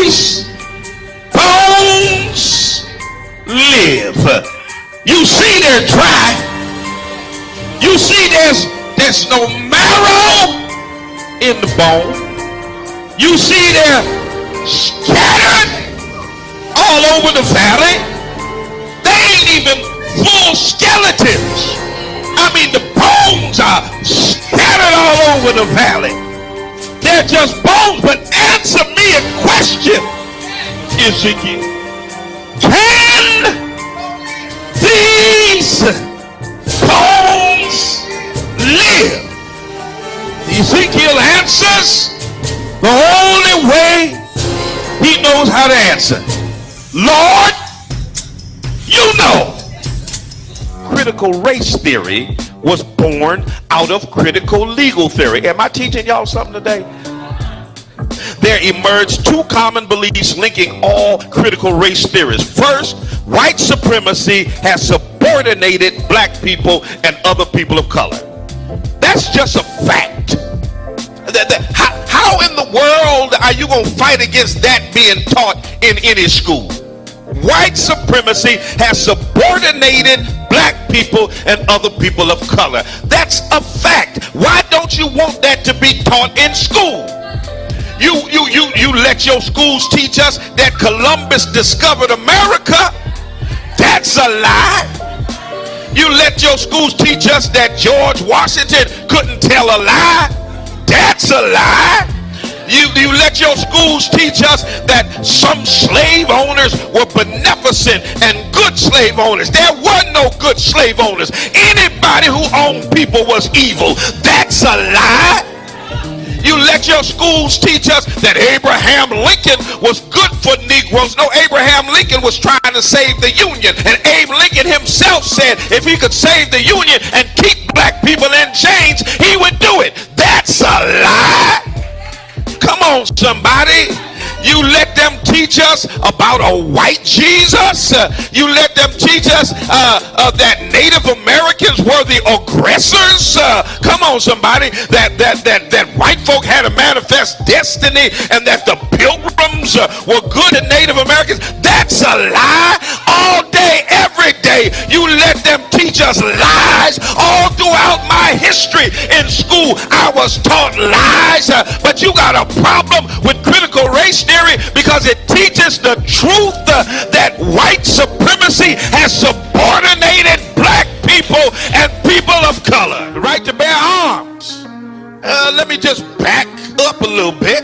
these bones live. You see they're dry. You see there's no marrow in the bone. You see they're scattered all over the valley. They ain't even full skeletons. I mean, the bones are scattered all over the valley. They're just bones. But answer me a question, Ezekiel. Can these bones live? Ezekiel answers the only way he knows how to answer. Lord, you know. Critical race theory was born out of critical legal theory. Am I teaching y'all something today? There emerged two common beliefs linking all critical race theories. First, white supremacy has subordinated black people and other people of color. That's just a fact. How in the world are you going to fight against that being taught in any school? White supremacy has subordinated black people and other people of color. That's a fact. Why don't you want that to be taught in school? You let your schools teach us that Columbus discovered America. That's a lie. You let your schools teach us that George Washington couldn't tell a lie. That's a lie. You let your schools teach us that some slave owners were beneficent and good slave owners. There were no good slave owners. Anybody who owned people was evil. That's a lie. You let your schools teach us that Abraham Lincoln was good for Negroes. No, Abraham Lincoln was trying to save the Union. And Abe Lincoln himself said if he could save the Union and keep black people in chains, he would do it. That's a lie. Come on, somebody. You let them teach us about a white Jesus. You let them teach us that Native Americans were the aggressors. Come on, somebody. That white folk had a manifest destiny and that the pilgrims were good to Native Americans. That's a lie. All day, every day, you let them teach us lies. All throughout my history in school, I was taught lies. But you got a problem with critical race theory because it teaches the truth that white supremacy has subordinated black people and people of color. The right to bear arms. Let me just back up a little bit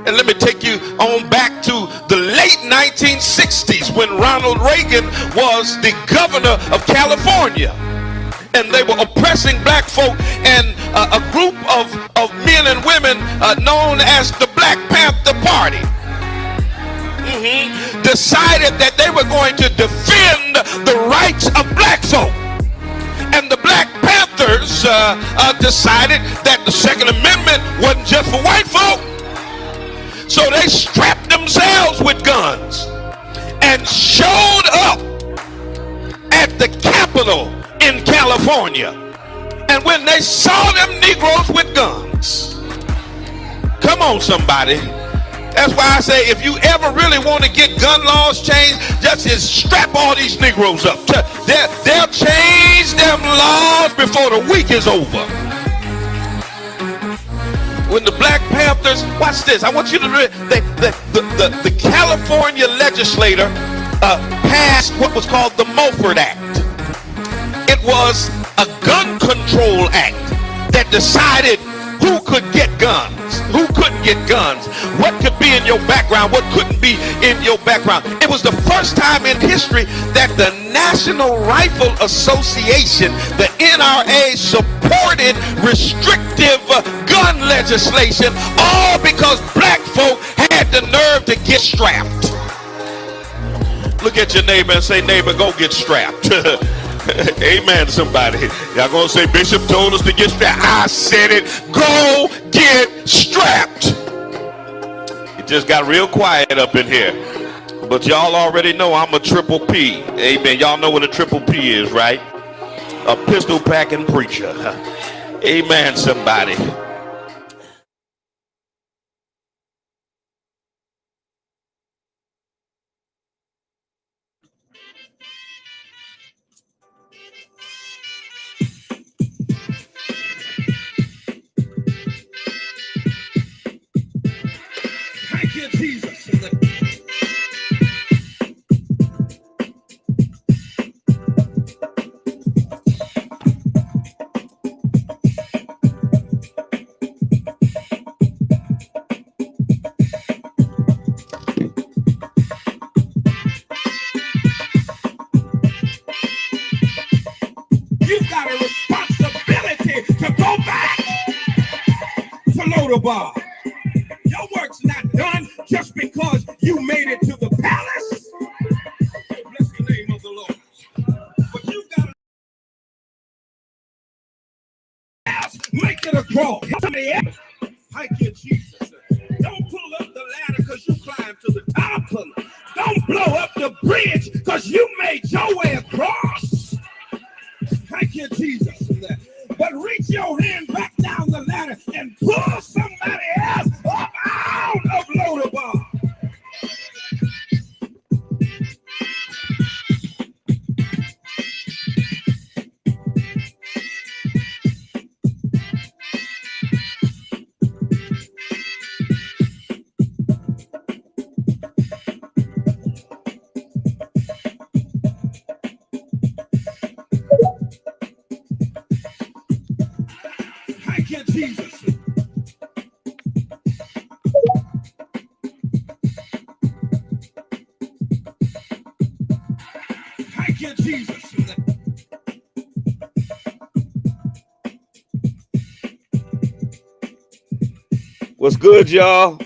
and let me take you on back to the late 1960s when Ronald Reagan was the governor of California. And they were oppressing black folk, and a group of men and women known as the Black Panther Party decided that they were going to defend the rights of black folk. And the Black Panthers decided that the Second Amendment wasn't just for white folk. So they strapped themselves with guns and showed up at the Capitol in California. And when they saw them Negroes with guns, come on, somebody. That's why I say if you ever really want to get gun laws changed, just strap all these Negroes up. They'll change them laws before the week is over. When the Black Panthers, watch this, I want you to read, the California legislator passed what was called the Mulford Act. It was a gun control act that decided who could get guns, who couldn't get guns, what could be in your background, what couldn't be in your background. It was the first time in history that the National Rifle Association, the NRA, supported restrictive gun legislation, all because black folk had the nerve to get strapped. Look at your neighbor and say, neighbor, go get strapped. Amen, somebody. Y'all gonna say Bishop told us to get strapped. I said it. Go get strapped. It just got real quiet up in here. But y'all already know I'm a triple P. Amen. Y'all know what a triple P is, right? A pistol packing preacher. Amen, somebody. Jesus. You've got a responsibility to go back to Lodabar. Your work's not done just because you made it to the palace. Bless the name of the Lord. But you've got to make it across. Thank you, Jesus. Don't pull up the ladder because you climbed to the top. Don't blow up the bridge because you made your way across. Thank you, Jesus. But reach your hand back down the ladder and pull somebody else up out of Lodabar. Thank you, Jesus. Thank you, Jesus. What's good, y'all?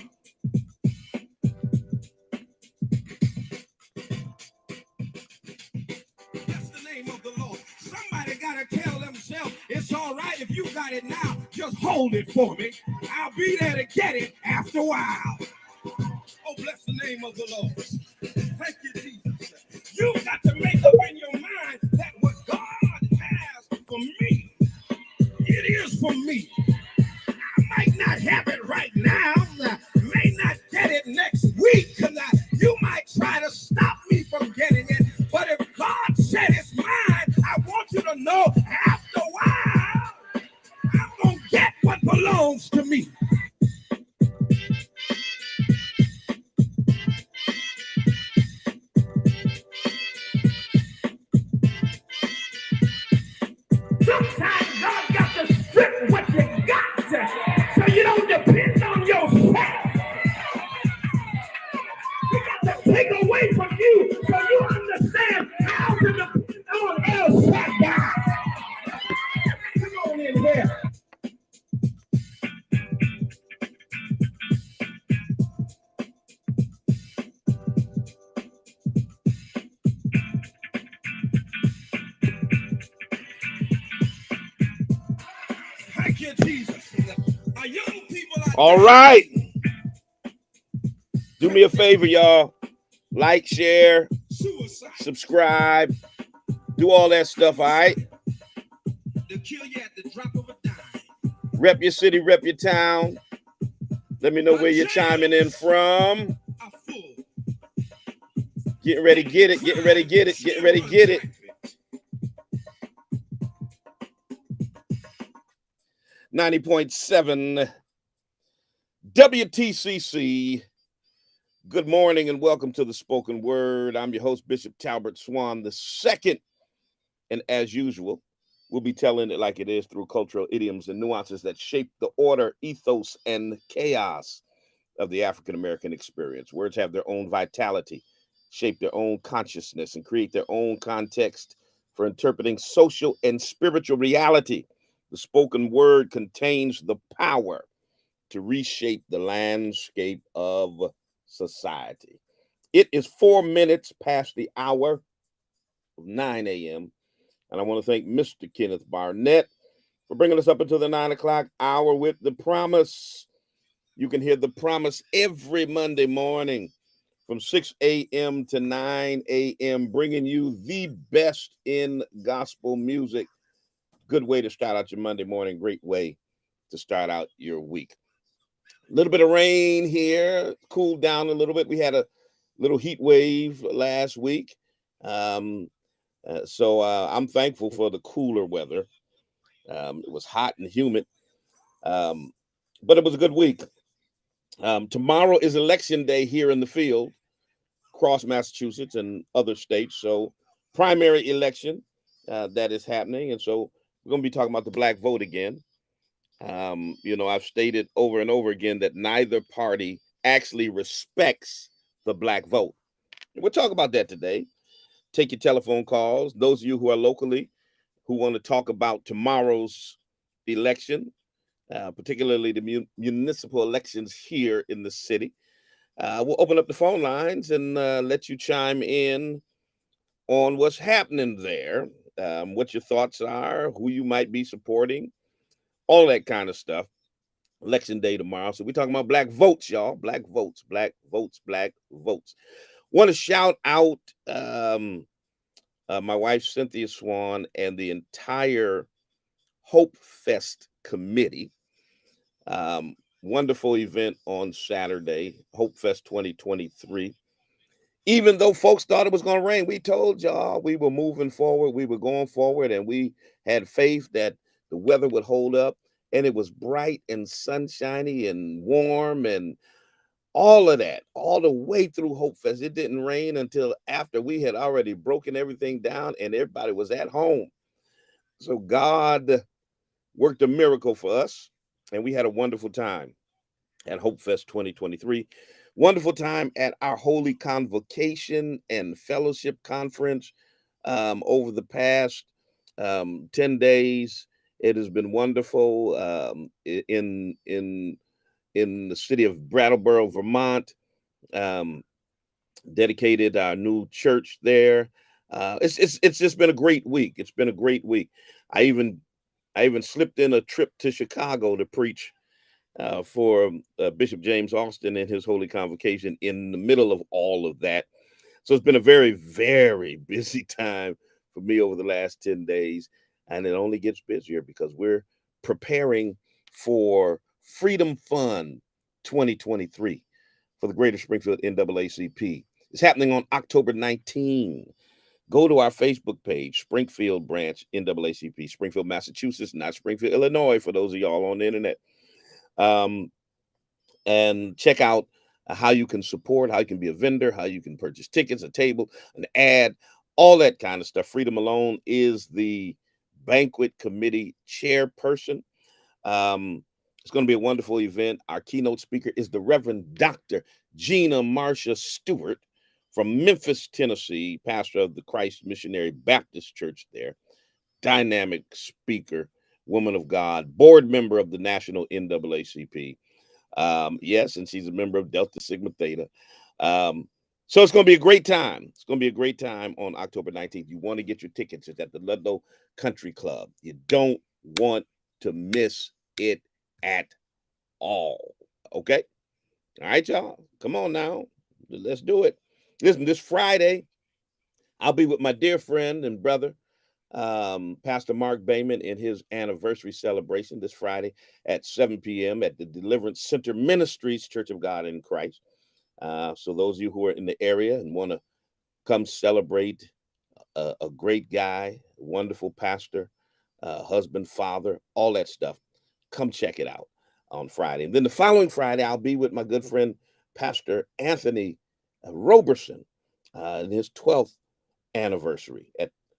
That's the name of the Lord. Somebody got to tell themselves it's all right if you got it now. Just hold it for me. I'll be there to get it after a while. Oh, bless the name of the Lord. Thank you, Jesus. You've got to make up in your mind that what God has for me, it is for me. I might not have it right now. I may not get it next week because you might try to stop me from getting it. But if God said it's mine, I want you to know after a while, I'm going to get what belongs to me. Sometimes God got to strip what you got so you don't depend on yourself. He got to take away from you so you understand how to depend on El Shaddai. Come on in here. Thank you, Jesus. Our young people are all right. Do me a favor, y'all. Like, share, subscribe, do all that stuff, all right? They'll kill you at the drop of a dime. Rep your city, rep your town. Let me know where you're chiming in from. Getting ready, get it, getting ready, get it, getting ready, get it. 90.7 WTCC. Good morning and welcome to the Spoken Word. I'm your host, Bishop Talbert Swan II. And as usual, we'll be telling it like it is through cultural idioms and nuances that shape the order, ethos, and chaos of the African-American experience. Words have their own vitality, shape their own consciousness, and create their own context for interpreting social and spiritual reality. The spoken word contains the power to reshape the landscape of society. It is 4 minutes past the hour of 9 a.m. And I want to thank Mr. Kenneth Barnett for bringing us up until the 9 o'clock hour with The Promise. You can hear The Promise every Monday morning from 6 a.m. to 9 a.m., bringing you the best in gospel music. Good way to start out your Monday morning. Great way to start out your week. A little bit of rain here, cooled down a little bit. We had a little heat wave last week. So I'm thankful for the cooler weather. It was hot and humid, but it was a good week. Tomorrow is election day here in the field, across Massachusetts and other states. So, primary election that is happening. And so, we're going to be talking about the black vote again. I've stated over and over again that neither party actually respects the black vote. We'll talk about that today. Take your telephone calls. Those of you who are locally who want to talk about tomorrow's election, particularly the municipal elections here in the city. We'll open up the phone lines and let you chime in on what's happening there, what your thoughts are, who you might be supporting, all that kind of stuff. Election day tomorrow. So we're talking about black votes, y'all. Black votes, black votes, black votes. Want to shout out my wife, Cynthia Swan, and the entire Hope Fest committee. Wonderful event on Saturday, Hope Fest 2023. Even though folks thought it was going to rain, we told y'all we were moving forward, we were going forward, and we had faith that the weather would hold up. And it was bright and sunshiny and warm and all of that, all the way through Hope Fest. It didn't rain until after we had already broken everything down and everybody was at home. So God worked a miracle for us, and we had a wonderful time at Hope Fest 2023. Wonderful time at our Holy Convocation and Fellowship Conference over the past 10 days. It has been wonderful in the city of Brattleboro, Vermont. Dedicated our new church there. It's just been a great week. It's been a great week. I even slipped in a trip to Chicago to preach for Bishop James Austin and his Holy Convocation in the middle of all of that. So it's been a very, very busy time for me over the last 10 days. And it only gets busier because we're preparing for Freedom Fund 2023 for the Greater Springfield NAACP. It's happening on October 19. Go to our Facebook page, Springfield Branch NAACP, Springfield, Massachusetts, not Springfield, Illinois, for those of y'all on the internet. And check out how you can support, how you can be a vendor, how you can purchase tickets, a table, an ad, all that kind of stuff. Freedom Malone is the banquet committee chairperson. It's going to be a wonderful event. Our keynote speaker is the Reverend Dr. Gina Marcia Stewart from Memphis, Tennessee, pastor of the Christ Missionary Baptist Church there. Dynamic speaker, woman of God, board member of the National NAACP. Yes, and she's a member of Delta Sigma Theta. So it's going to be a great time. It's going to be a great time on October 19th. You want to get your tickets. It's at the Ludlow Country Club. You don't want to miss it at all. Okay? All right, y'all. Come on now. Let's do it. Listen, this Friday, I'll be with my dear friend and brother, Pastor Mark Bayman, in his anniversary celebration this Friday at 7 p.m. at the Deliverance Center Ministries, Church of God in Christ. So those of you who are in the area and want to come celebrate a great guy, wonderful pastor, husband, father, all that stuff, come check it out on Friday. And then the following Friday, I'll be with my good friend, Pastor Anthony Roberson, in his 12th anniversary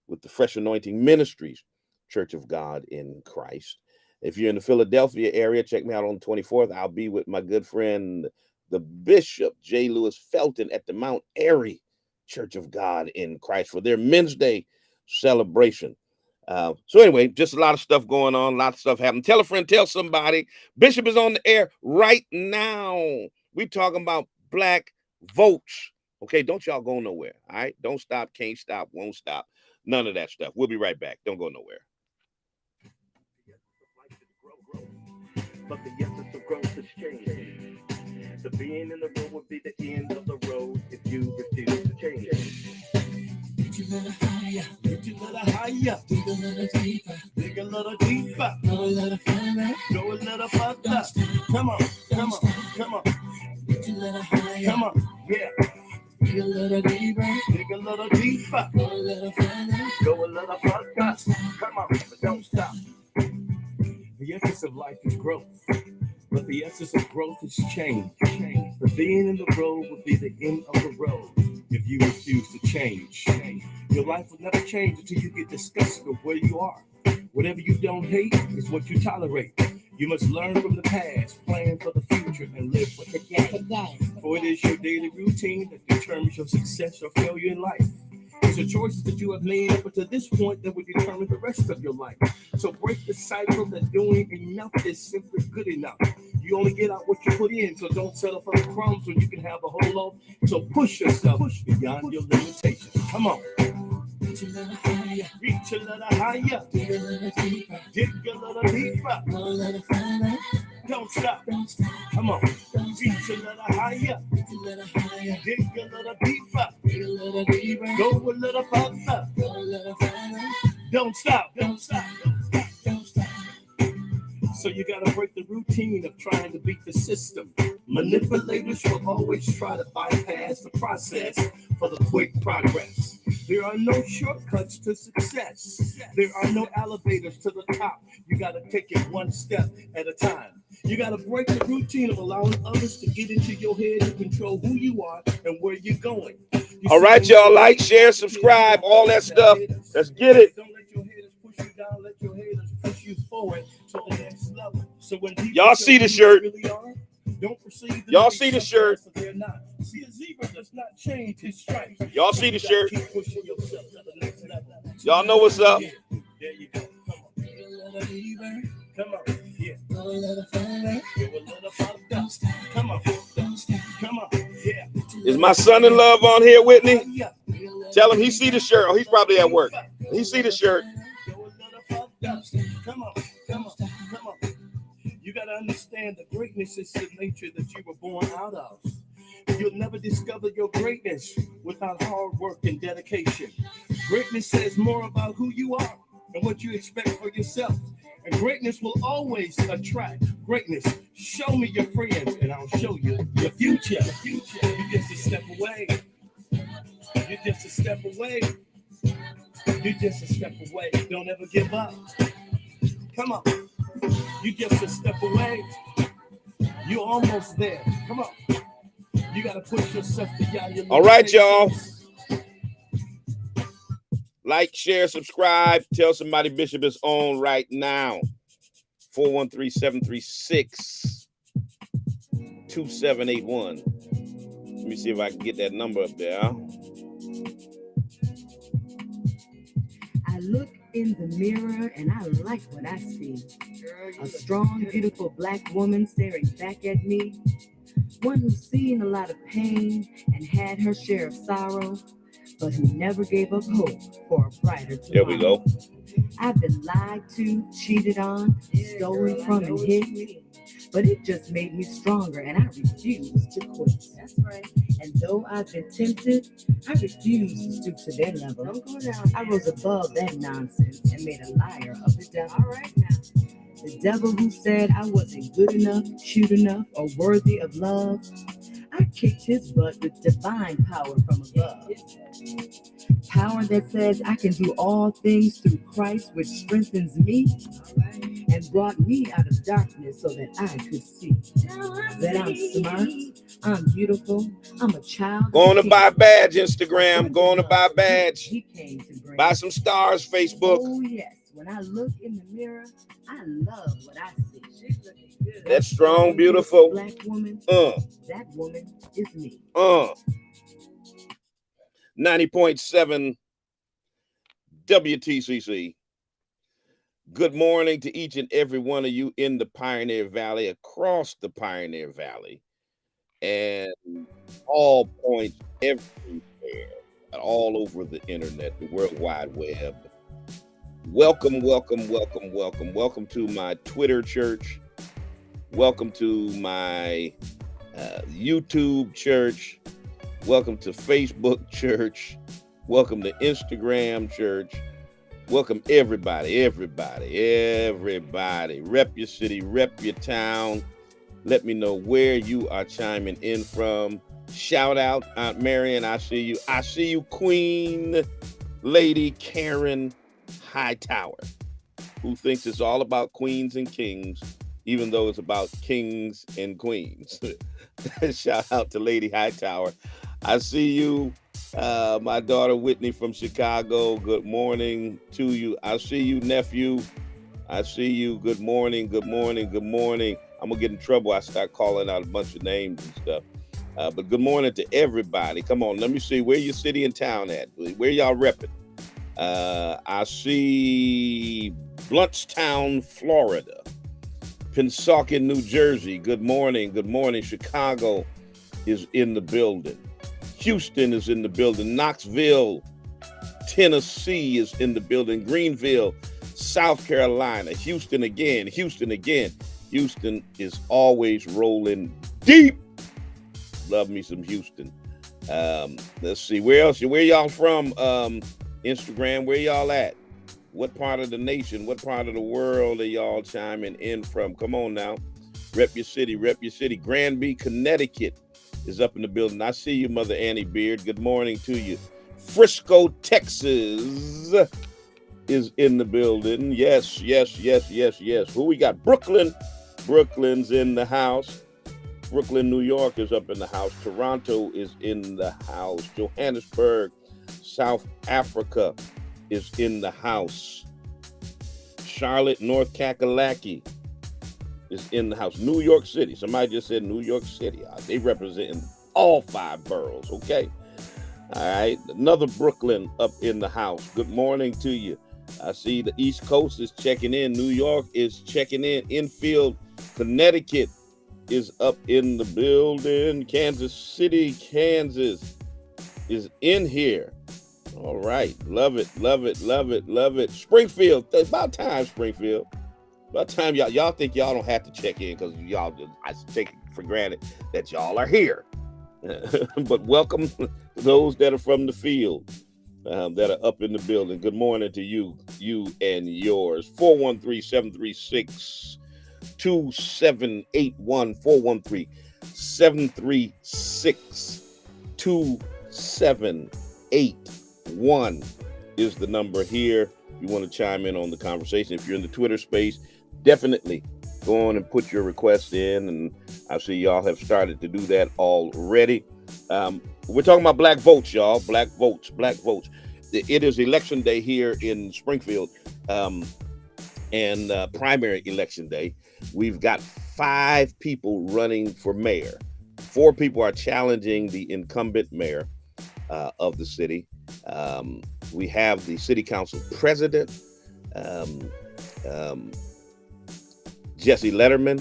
with the Fresh Anointing Ministries, Church of God in Christ. If you're in the Philadelphia area, check me out on the 24th. I'll be with my good friend, the Bishop J. Lewis Felton at the Mount Airy Church of God in Christ for their Men's Day celebration. So anyway, just a lot of stuff going on, a lot of stuff happening. Tell a friend, tell somebody. Bishop is on the air right now. We talking about black votes. Okay, don't y'all go nowhere. All right, don't stop, can't stop, won't stop. None of that stuff. We'll be right back. Don't go nowhere. But the essence of growth has changed. The being in the room would be the end of the road if you refuse to change. Reach a little higher, reach a little higher, dig a little deeper, dig a little deeper, go a little further, go a little further. Come on, come on, come on. Reach a little higher, come on, yeah. Dig a little deeper, dig a little deeper, go a little further, go a little further. Come on, but don't stop. The essence of life is growth. But the essence of growth is change. The being in the road will be the end of the road if you refuse to change. Your life will never change until you get disgusted with where you are. Whatever you don't hate is what you tolerate. You must learn from the past, plan for the future, and live for today. For it is your daily routine that determines your success or failure in life. It's the choices that you have made up until this point that will determine the rest of your life. So break the cycle that doing enough is simply good enough. You only get out what you put in, so don't settle for the crumbs when you can have a whole loaf. So push yourself beyond your limitations. Come on. Reach a little higher. Reach a little higher. Dig a little deeper. Dig a little deeper. Go a little further. Don't stop. Don't stop. Come on. Reach a little higher. Reach a little higher. Dig a little deeper. Dig a little deeper. Go a little further. Go a little further. Don't stop. Don't stop. Don't stop. Don't stop. So you gotta break the routine of trying to beat the system. Manipulators will always try to bypass the process for the quick progress. There are no shortcuts to success. There are no elevators to the top. You gotta take it one step at a time. You gotta break the routine of allowing others to get into your head and control who you are and where you're going. All right, y'all, like, share, subscribe, all that stuff. Let's get it. Don't let your haters push you down. Let your haters push you forward to the next level. So when y'all see the shirt. Don't perceive y'all see the shirt. They're not. See, a zebra does not change his stripes. Y'all see the shirt. Keep pushing yourself to the next level. Y'all know what's up. Yeah. There you go. Come on. Yeah. Go a little further. Go a little further. Come on. Come on. Yeah. Is my son-in-law on here, Whitney? Tell him he see the shirt. Oh, he's probably at work. He see the shirt. Go a little further. Come on. Come on. Come on. You got to understand the greatness is the nature that you were born out of. You'll never discover your greatness without hard work and dedication. Greatness says more about who you are and what you expect for yourself. And greatness will always attract greatness. Show me your friends and I'll show you your future. You're just a step away. You're just a step away. You're just a step away. Don't ever give up. Come on. You just a step away. You're almost there. Come on. You gotta push yourself beyond your. All right, y'all. Like, share, subscribe. Tell somebody Bishop is on right now. 413-736-2781. Let me see if I can get that number up there. I look in the mirror and I like what I see. A strong, beautiful black woman staring back at me. One who's seen a lot of pain and had her share of sorrow, but who never gave up hope for a brighter tomorrow. There we go. I've been lied to, cheated on, stolen from, and hit. But it just made me stronger, and I refuse to quit. That's right. And though I've been tempted, I refuse to stoop to their level. Don't go down. I rose above that nonsense and made a liar of the devil. All right now. The devil who said I wasn't good enough, cute enough, or worthy of love, I kicked his butt with divine power from above. Power that says I can do all things through Christ, which strengthens me and brought me out of darkness so that I could see that I'm smart, I'm beautiful, I'm a child. Going to buy a badge, Instagram. Going to buy a badge. He came to bring. Buy some stars, Facebook. Oh, yes. When I look in the mirror, I love what I see. She's looking good. That strong, beautiful black woman. That woman is me. 90.7 WTCC. Good morning to each and every one of you in the Pioneer Valley, across the Pioneer Valley, and all points everywhere, all over the internet, the World Wide Web. Welcome, welcome, welcome, welcome. Welcome to my Twitter church. Welcome to my YouTube church. Welcome to Facebook church. Welcome to Instagram church. Welcome everybody. Rep your city, rep your town. Let me know where you are chiming in from. Shout out, Aunt Marion, I see you. I see you, Queen Lady Karen Hightower, who thinks it's all about queens and kings, even though it's about kings and queens. Shout out to Lady Hightower. I see you, my daughter Whitney from Chicago. Good morning to you. I see you, nephew. I see you. Good morning. Good morning. Good morning. I'm gonna get in trouble. I start calling out a bunch of names and stuff. But good morning to everybody. Come on, let me see where your city and town at. Where y'all repping? I see Bluntstown, Florida. Pensacola, New Jersey. Good morning. Good morning. Chicago is in the building. Houston is in the building. Knoxville, Tennessee is in the building. Greenville, South Carolina. Houston again. Houston again. Houston is always rolling deep. Love me some Houston. Let's see. Where else? Where y'all from? Instagram. Where y'all at? What part of the nation? What part of the world are y'all chiming in from? Come on now. Rep your city. Rep your city. Granby, Connecticut is up in the building. I see you, Mother Annie Beard. Good morning to you. Frisco, Texas is in the building. Yes, yes, yes, yes, yes. Who we got? Brooklyn. Brooklyn's in the house. Brooklyn, New York is up in the house. Toronto is in the house. Johannesburg, South Africa is in the house. Charlotte, North Kakalaki is in the house. New York City. Somebody just said New York City. They representing all 5 boroughs, okay? All right. Another Brooklyn up in the house. Good morning to you. I see the East Coast is checking in. New York is checking in. Enfield, Connecticut is up in the building. Kansas City, Kansas is in here. All right. Love it, love it, love it, love it. Springfield. It's about time, Springfield. About time y'all think y'all don't have to check in because y'all just, I take it for granted that y'all are here. But welcome to those that are from the field, that are up in the building. Good morning to you and yours. 413-736 2781 413-736 2781 is the number here. You want to chime in on the conversation. If you're in the Twitter space, definitely go on and put your request in, and I see y'all have started to do that already. We're talking about black votes, y'all. Black votes, black votes. It is election day here in Springfield, and primary election day. We've got 5 people running for mayor. 4 people are challenging the incumbent mayor of the city. We have the city council president, Jesse Letterman,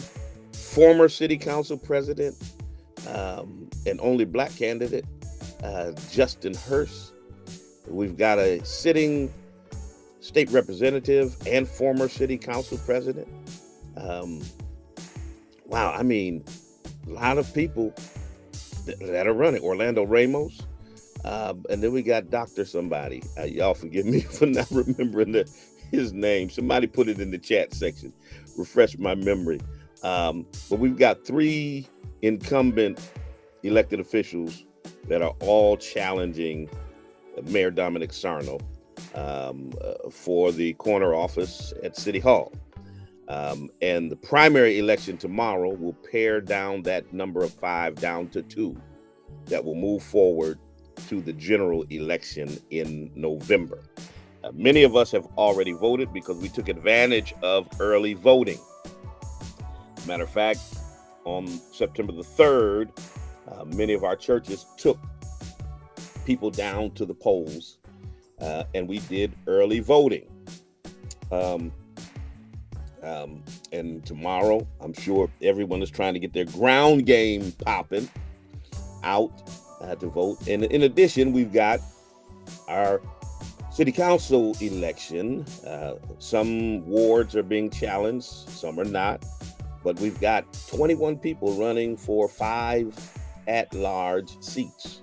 former city council president, and only black candidate, Justin Hurst. We've got a sitting state representative and former city council president. Wow, I mean, a lot of people that are running. Orlando Ramos, and then we got Dr. somebody. Y'all forgive me for not remembering his name. Somebody put it in the chat section. Refresh my memory. But we've got 3 incumbent elected officials that are all challenging Mayor Dominic Sarno for the corner office at City Hall. And the primary election tomorrow will pare down that number of 5 down to 2 that will move forward to the general election in November. Many of us have already voted because we took advantage of early voting. Matter of fact, on September the 3rd, many of our churches took people down to the polls, and we did early voting. And tomorrow, I'm sure everyone is trying to get their ground game popping out to vote. And in addition, we've got our city council election. Some wards are being challenged, some are not. But we've got 21 people running for 5 at-large seats.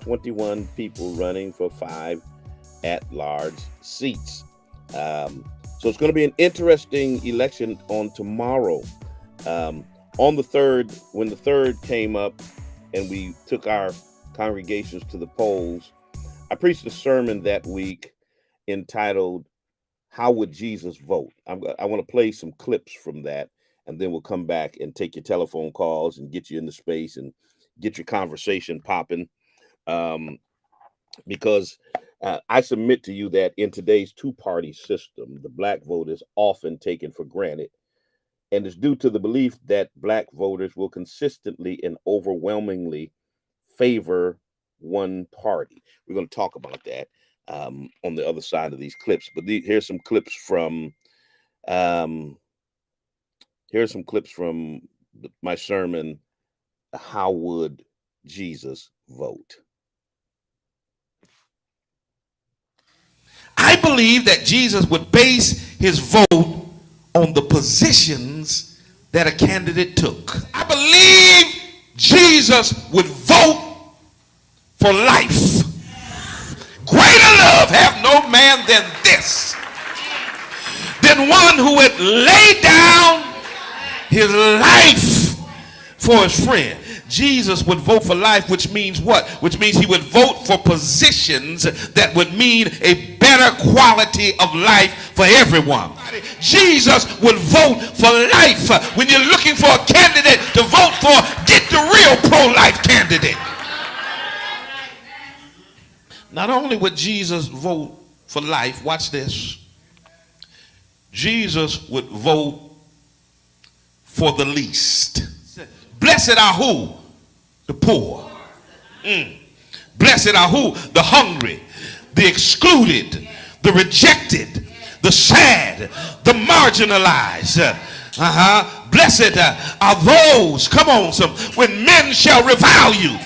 21 people running for 5 at-large seats. So it's going to be an interesting election on tomorrow. On the 3rd, when the 3rd came up and we took our congregations to the polls, I preached a sermon that week entitled, "How Would Jesus Vote?" I want to play some clips from that, and then we'll come back and take your telephone calls and get you into space and get your conversation popping. Because I submit to you that in today's two-party system, the black vote is often taken for granted, and it's due to the belief that black voters will consistently and overwhelmingly favor one party. We're going to talk about that on the other side of these clips. But here's some clips from my sermon, How Would Jesus Vote? I believe that Jesus would base his vote on the positions that a candidate took. I believe Jesus would vote for life. Greater love have no man than this, than one who would lay down his life for his friend. Jesus would vote for life, which means what? Which means he would vote for positions that would mean a better quality of life for everyone. Jesus would vote for life. When you're looking for a candidate to vote for, get the real pro-life candidate. Not only would Jesus vote for life, watch this. Jesus would vote for the least. Blessed are who? The poor. Blessed are who? The hungry, the excluded, the rejected, the sad, the marginalized. Blessed are those, come on, when men shall revile you,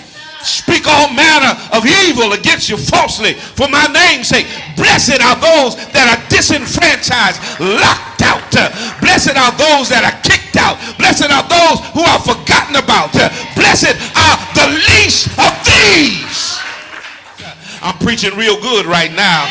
speak all manner of evil against you falsely for my name's sake. Blessed are those that are disenfranchised, locked out. Blessed are those that are kicked out. Blessed are those who are forgotten about. Blessed are the least of these. I'm preaching real good right now.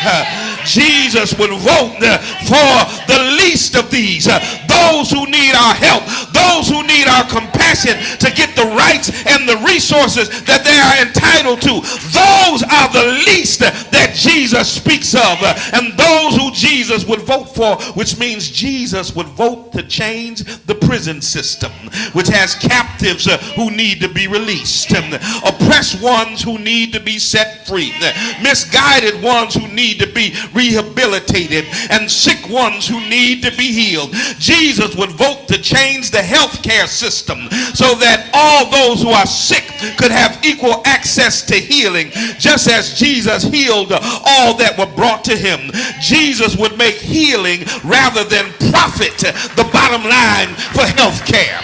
Jesus would vote for the least of these, those who need our help, those who need our compassion to get the rights and the resources that they are entitled to. Those are the least that Jesus speaks of, and those who Jesus would vote for, which means Jesus would vote to change the prison system, which has captives who need to be released, oppressed ones who need to be set free, misguided ones who need to be rehabilitated, and sick ones who need to be healed. Jesus would vote to change the health care system so that all those who are sick could have equal access to healing, just as Jesus healed all that were brought to him. Jesus would make healing rather than profit the bottom line for health care.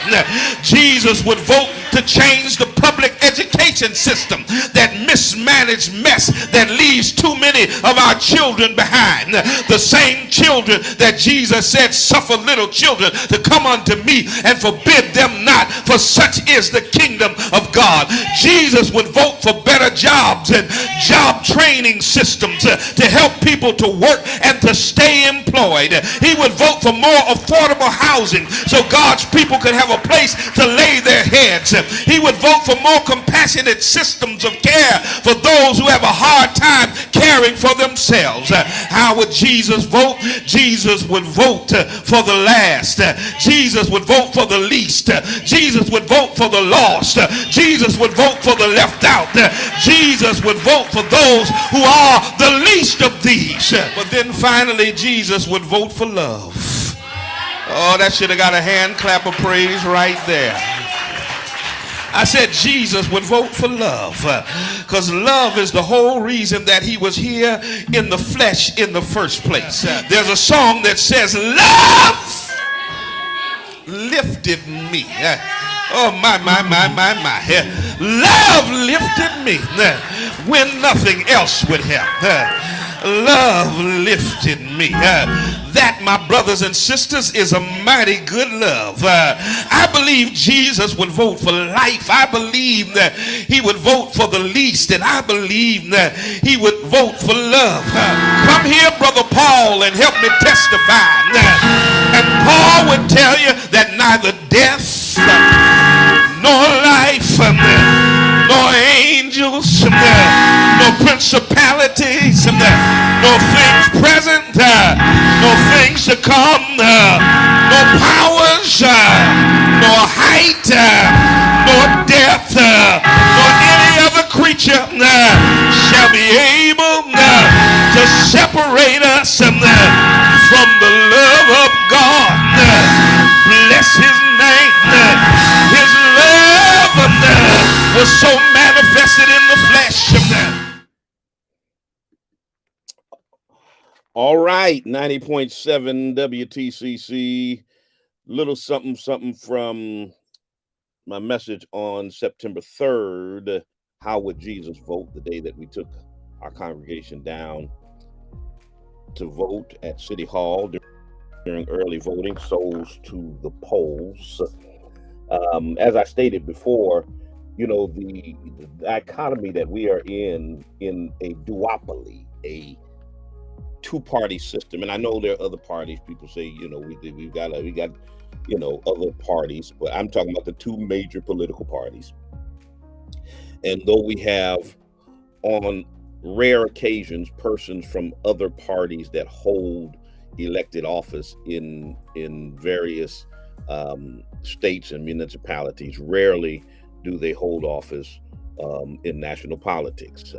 Jesus would vote to change the public education system, that mismanaged mess that leaves too many of our children behind. The same children that Jesus said, suffer little children to come unto me and forbid them not, for such is the kingdom of God. Jesus would vote for better jobs and job training systems to help people to work and to stay employed. He would vote for more affordable housing so God's people could have a place to lay their heads. He would vote for more compassionate systems of care for those who have a hard time caring for themselves. How would Jesus vote? Jesus would vote for the last. Jesus would vote for the least. Jesus would vote for the lost. Jesus would vote for the left out. Jesus would vote for those who are the least of these. But then finally, Jesus would vote for love. Oh, that should have got a hand clap of praise right there. I said Jesus would vote for love, because love is the whole reason that he was here in the flesh in the first place. There's a song that says, love lifted me. Oh, my. Love lifted me when nothing else would help. Love lifted me. That, my brothers and sisters, is a mighty good love. I believe Jesus would vote for life. I believe that he would vote for the least, and I believe that he would vote for love. Come here, Brother Paul, and help me testify. And Paul would tell you that neither death nor life, nor angels, nor principalities, nor things present, nor things to come, nor powers, height, nor depth, nor any other creature shall be able to separate us from the love of God. Bless his name. His love was so manifested in the flesh. All right, 90.7 WTCC. Little something, something from my message on September 3rd. How would Jesus vote? The day that we took our congregation down to vote at City Hall during early voting, souls to the polls. As I stated before, you know, the dichotomy that we are in a duopoly, a two-party system, and I know there are other parties. People say, you know, we got you know, other parties, but I'm talking about the two major political parties. And though we have, on rare occasions, persons from other parties that hold elected office in various states and municipalities, rarely do they hold office in national politics.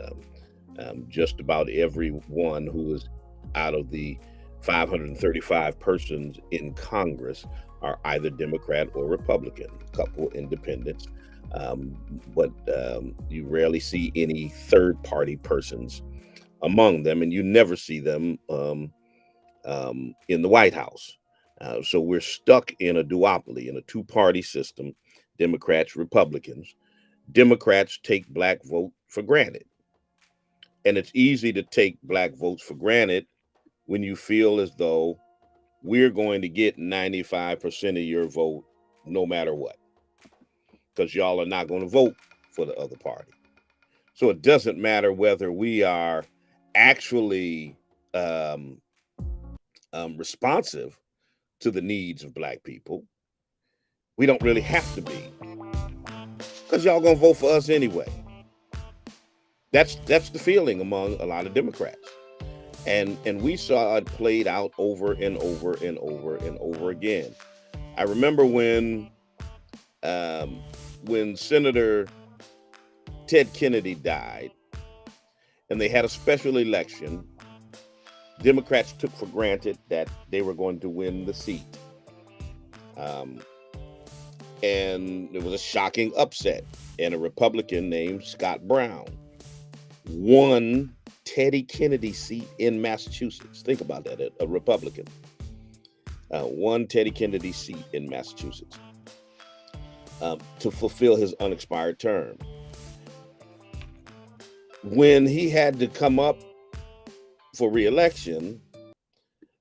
Just about everyone who is out of the 535 persons in Congress are either Democrat or Republican, a couple independents. But you rarely see any third party persons among them, and you never see them in the White House. So we're stuck in a duopoly, in a two party system, Democrats, Republicans. Democrats take black vote for granted. And it's easy to take black votes for granted when you feel as though we're going to get 95% of your vote no matter what, because y'all are not going to vote for the other party. So it doesn't matter whether we are actually responsive to the needs of black people. We don't really have to be, because y'all going to vote for us anyway. That's the feeling among a lot of Democrats. And we saw it played out over and over and over and over again. I remember when Senator Ted Kennedy died and they had a special election, Democrats took for granted that they were going to win the seat. And there was a shocking upset, and a Republican named Scott Brown won Teddy Kennedy's seat in Massachusetts. Think about that, a Republican won Teddy Kennedy's seat in Massachusetts to fulfill his unexpired term. When he had to come up for re-election,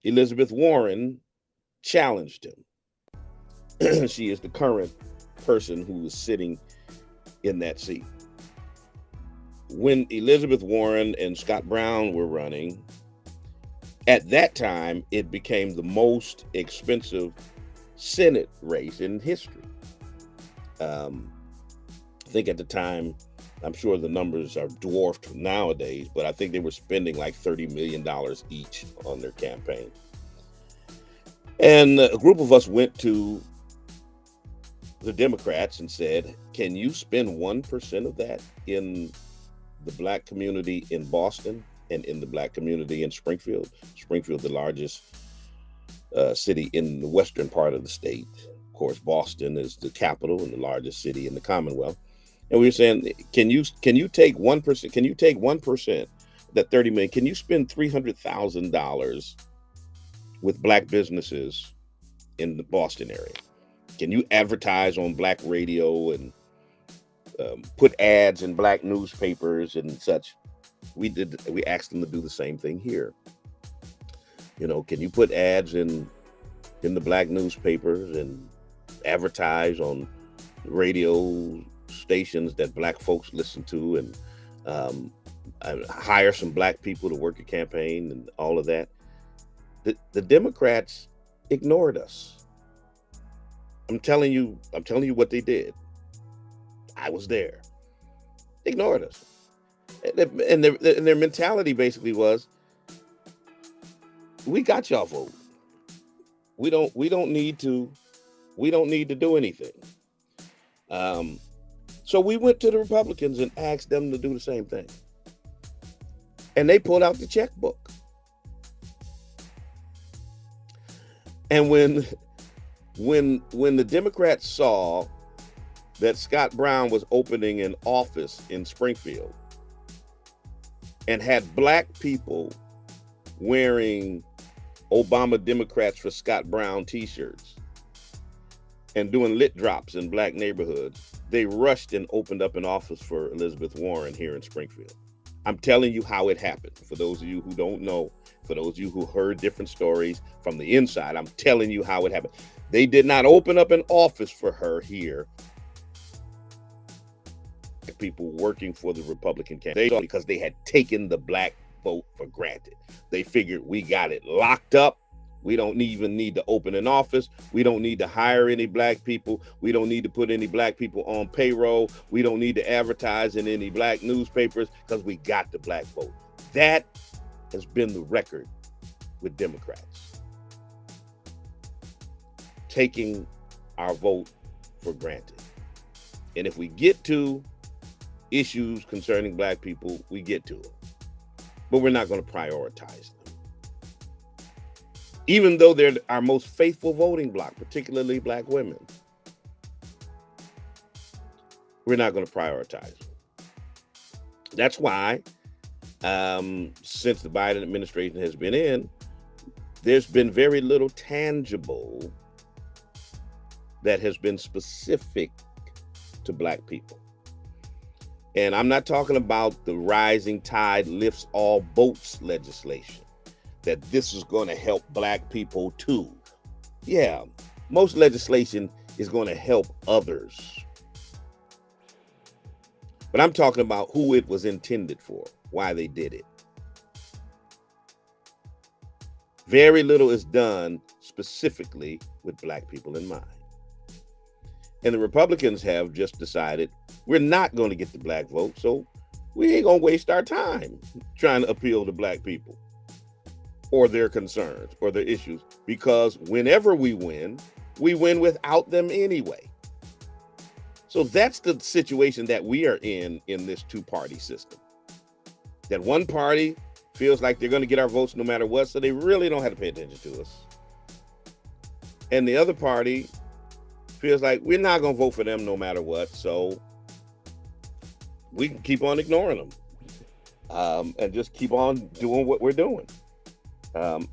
Elizabeth Warren challenged him. She is the current person who is sitting in that seat. When Elizabeth Warren and Scott Brown were running, at that time, it became the most expensive Senate race in history. I think at the time, I'm sure the numbers are dwarfed nowadays, but I think they were spending like $30 million each on their campaign. And a group of us went to the Democrats and said, can you spend 1% of that in the black community in Boston and in the black community in Springfield? Springfield, the largest city in the western part of the state. Of course, Boston is the capital and the largest city in the Commonwealth. And we were saying, can you take 1%? Can you take 1%, that 30 million? Can you spend $300,000 with black businesses in the Boston area? Can you advertise on black radio and put ads in black newspapers and such? We asked them to do the same thing here. You know, can you put ads in the black newspapers and advertise on radio stations that black folks listen to, and hire some black people to work a campaign and all of that? The Democrats ignored us. I'm telling you what they did. I was there. They ignored us. And their mentality basically was, we got y'all vote. We don't need to do anything. Um, so we went to the Republicans and asked them to do the same thing. And they pulled out the checkbook. And when the Democrats saw that Scott Brown was opening an office in Springfield and had black people wearing Obama Democrats for Scott Brown t-shirts and doing lit drops in black neighborhoods, they rushed and opened up an office for Elizabeth Warren here in Springfield. I'm telling you how it happened. For those of you who don't know, for those of you who heard different stories from the inside, I'm telling you how it happened. They did not open up an office for her here. People working for the Republican candidate because they had taken the black vote for granted. They figured we got it locked up. We don't even need to open an office. We don't need to hire any black people. We don't need to put any black people on payroll. We don't need to advertise in any black newspapers because we got the black vote. That has been the record with Democrats. Taking our vote for granted. And if we get to issues concerning black people, we get to it. But we're not going to prioritize them. Even though they're our most faithful voting bloc, particularly black women, we're not going to prioritize them. That's why, since the Biden administration has been in, there's been very little tangible that has been specific to black people. And I'm not talking about the rising tide lifts all boats legislation, that this is going to help black people too. Yeah, most legislation is going to help others. But I'm talking about who it was intended for, why they did it. Very little is done specifically with black people in mind. And the Republicans have just decided we're not going to get the black vote, so we ain't going to waste our time trying to appeal to black people or their concerns or their issues, because whenever we win without them anyway. So that's the situation that we are in this two-party system. That one party feels like they're going to get our votes no matter what, so they really don't have to pay attention to us. And the other party feels like we're not going to vote for them no matter what, so we can keep on ignoring them and just keep on doing what we're doing. And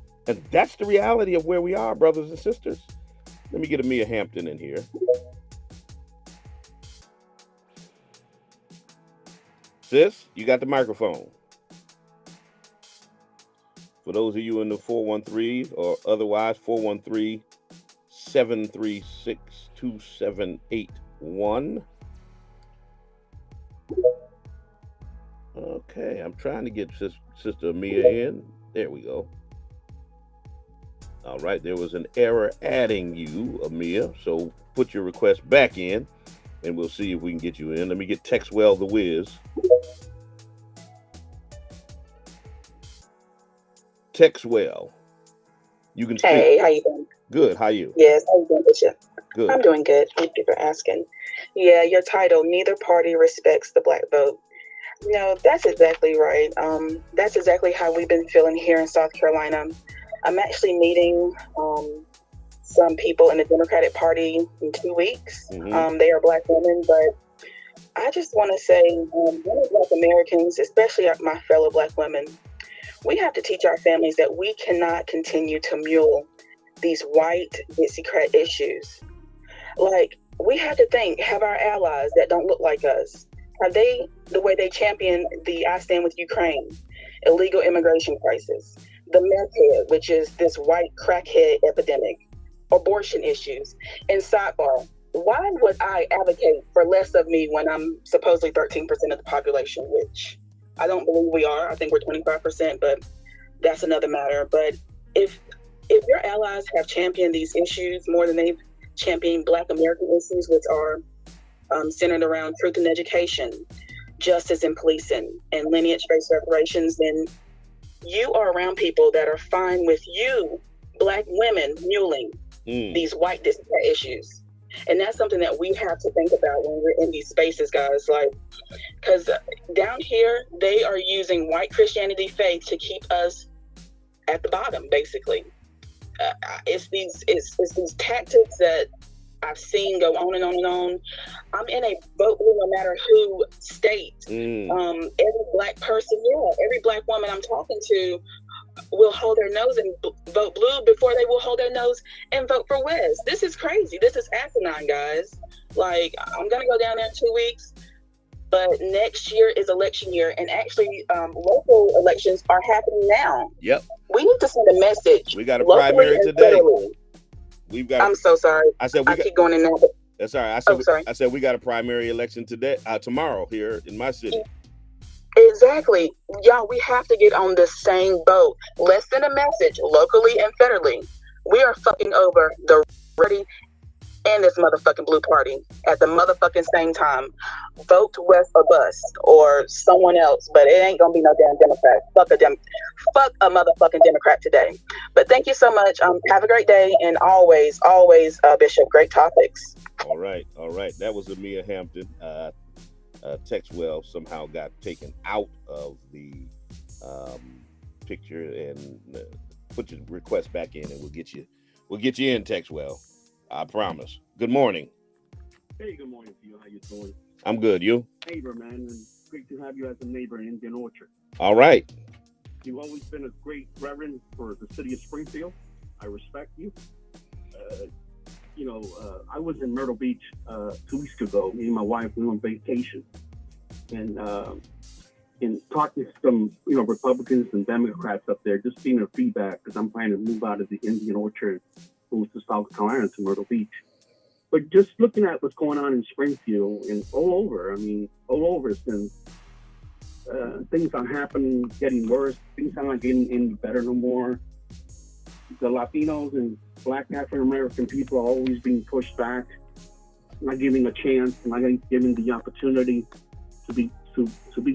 that's the reality of where we are, brothers and sisters. Let me get Amia Hampton in here. Sis, you got the microphone. For those of you in the 413 or otherwise, 413-736-2781. Okay, I'm trying to get Sister Amia in. There we go. All right, there was an error adding you, Amia. So put your request back in, and we'll see if we can get you in. Let me get Texwell the Wiz. Texwell, you can speak. Hey, how you doing? Good, how you? Yes, how you doing, Bishop? Good. I'm doing good. Thank you for asking. Yeah, your title, Neither Party Respects the Black Vote. No, that's exactly right. That's exactly how we've been feeling here in South Carolina. I'm actually meeting some people in the Democratic Party in 2 weeks. Mm-hmm. They are Black women, but I just want to say, Black Americans, especially my fellow Black women, we have to teach our families that we cannot continue to mule these white Dixiecrat issues. Like, we have to think, have our allies that don't look like us, are they the way they champion the I Stand With Ukraine, illegal immigration crisis, the meth head, which is this white crackhead epidemic, abortion issues, and sidebar, why would I advocate for less of me when I'm supposedly 13% of the population, which I don't believe we are. I think we're 25%, but that's another matter. But if your allies have championed these issues more than they've championed Black American issues, which are centered around truth and education, justice and policing, and lineage-based reparations, then you are around people that are fine with you, Black women, muling these white Dixiecrat issues. And that's something that we have to think about when we're in these spaces, guys. Like, because down here, they are using white Christianity faith to keep us at the bottom, basically. It's these tactics that I've seen go on and on and on. I'm in a vote blue no matter who state. Every black person, every black woman I'm talking to will hold their nose and vote blue before they will hold their nose and vote for Wes. This is crazy. This is asinine, guys. Like, I'm gonna go down there in 2 weeks, but next year is election year, and actually local elections are happening now. Yep. We need to send a message. We got a primary today. Federally. We've got. I'm so sorry. I said I keep going in there. But that's all right. I said we got a primary election today, tomorrow here in my city. Exactly. Y'all, we have to get on the same boat. Let's send a message locally and federally. We are fucking over the Ready and this motherfucking blue party at the motherfucking same time. Vote West or bust or someone else, but it ain't gonna be no damn Democrat. Fuck a motherfucking Democrat today. But thank you so much. Have a great day, and always, Bishop, great topics. All right. That was Amia Hampton. Textwell somehow got taken out of the picture, and put your request back in, and we'll get you in, Textwell. I promise. Good morning. Hey, good morning to you. How you doing? I'm good. You? Neighbor, man, and great to have you as a neighbor in Indian Orchard. All right. You've always been a great reverend for the city of Springfield. I respect you. I was in Myrtle Beach 2 weeks ago. Me and my wife, we were on vacation, and talking to some Republicans and Democrats up there, just seeing their feedback, because I'm planning to move out of the Indian Orchard, move to South Carolina, to Myrtle Beach. But just looking at what's going on in Springfield and all over, since things are happening, getting worse. Things are not getting any better no more. The Latinos and Black African American people are always being pushed back, not giving a chance, not giving the opportunity to be